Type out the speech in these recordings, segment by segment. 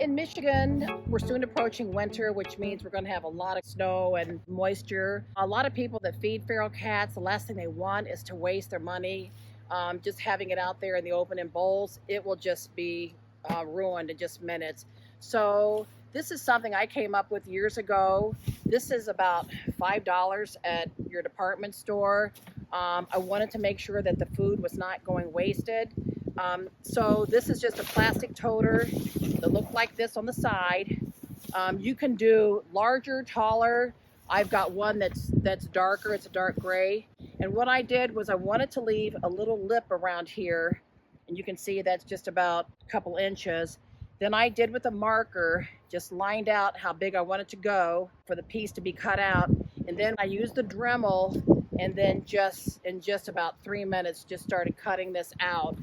In Michigan, we're soon approaching winter, which means we're going to have a lot of snow and moisture. A lot of people that feed feral cats, the last thing they want is to waste their money just having it out there in the open in bowls. It will just be ruined in just minutes. So this is something I came up with years ago. This is about $5 at your department store. I wanted to make sure that the food was not going wasted. So this is just a plastic toter that look like this on the side. You can do larger, taller. I've got one that's darker. It's a dark gray. And what I did was I wanted to leave a little lip around here, and you can see that's just about a couple inches. Then I did with a marker, just lined out how big I wanted to go for the piece to be cut out. And then I used the Dremel, and then in just about 3 minutes, just started cutting this out.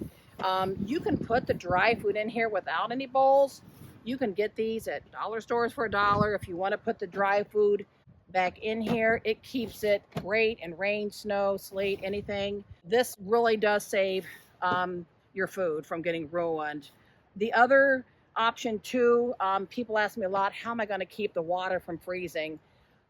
You can put the dry food in here without any bowls. You can get these at dollar stores for $1 if you want to put the dry food back in here. It keeps it great in rain, snow, sleet, anything. This really does save your food from getting ruined. The other option too, people ask me a lot, how am I going to keep the water from freezing?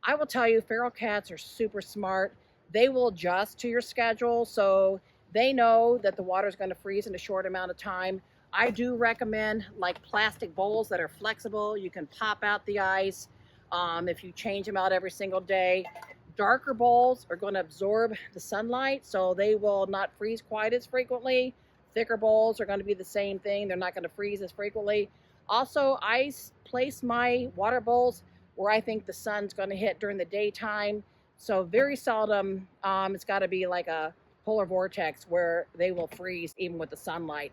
I will tell you, feral cats are super smart. They will adjust to your schedule, so they know that the water is going to freeze in a short amount of time. I do recommend like plastic bowls that are flexible. You can pop out the ice if you change them out every single day. Darker bowls are going to absorb the sunlight, so they will not freeze quite as frequently. Thicker bowls are going to be the same thing. They're not going to freeze as frequently. Also, I place my water bowls where I think the sun's going to hit during the daytime. So very seldom it's got to be like a polar vortex where they will freeze even with the sunlight.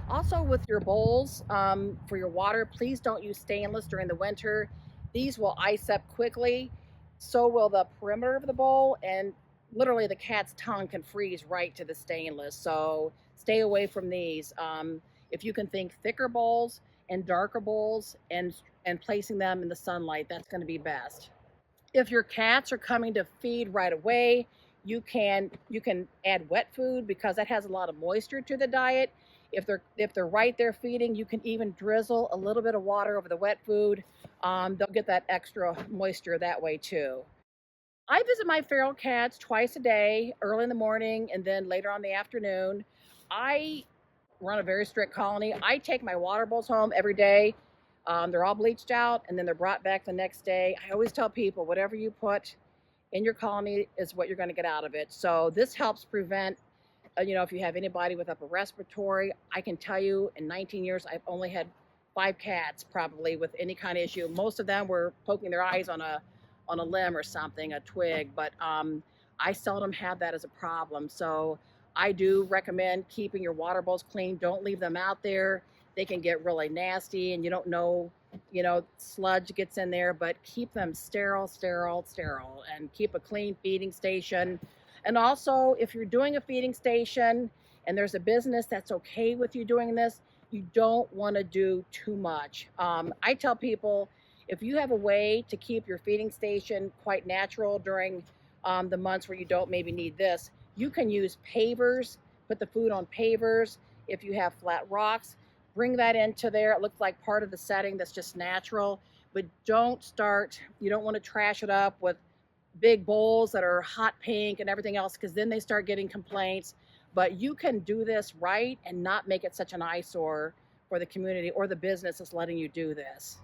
Also with your bowls for your water, please don't use stainless during the winter. These will ice up quickly. So will the perimeter of the bowl, and literally the cat's tongue can freeze right to the stainless. So stay away from these. If you can think thicker bowls and darker bowls and placing them in the sunlight, that's going to be best. If your cats are coming to feed right away, you can add wet food because that has a lot of moisture to the diet. If they're right there feeding, you can even drizzle a little bit of water over the wet food. They'll get that extra moisture that way too. I visit my feral cats twice a day, early in the morning and then later on in the afternoon. I run a very strict colony. I take my water bowls home every day. They're all bleached out and then they're brought back the next day. I always tell people, whatever you put in your colony is what you're going to get out of it. So this helps prevent, if you have anybody with upper respiratory. I can tell you in 19 years, I've only had 5 cats probably with any kind of issue. Most of them were poking their eyes on a limb or something, a twig, but I seldom have that as a problem. So I do recommend keeping your water bowls clean. Don't leave them out there. They can get really nasty and you don't know, sludge gets in there, but keep them sterile, and keep a clean feeding station. And also, if you're doing a feeding station and there's a business that's okay with you doing this, you don't want to do too much. I tell people, if you have a way to keep your feeding station quite natural during the months where you don't maybe need this, you can use pavers, put the food on pavers. If you have flat rocks, bring that into there. It looks like part of the setting that's just natural, but you don't want to trash it up with big bowls that are hot pink and everything else, because then they start getting complaints. But you can do this right and not make it such an eyesore for the community or the business that's letting you do this.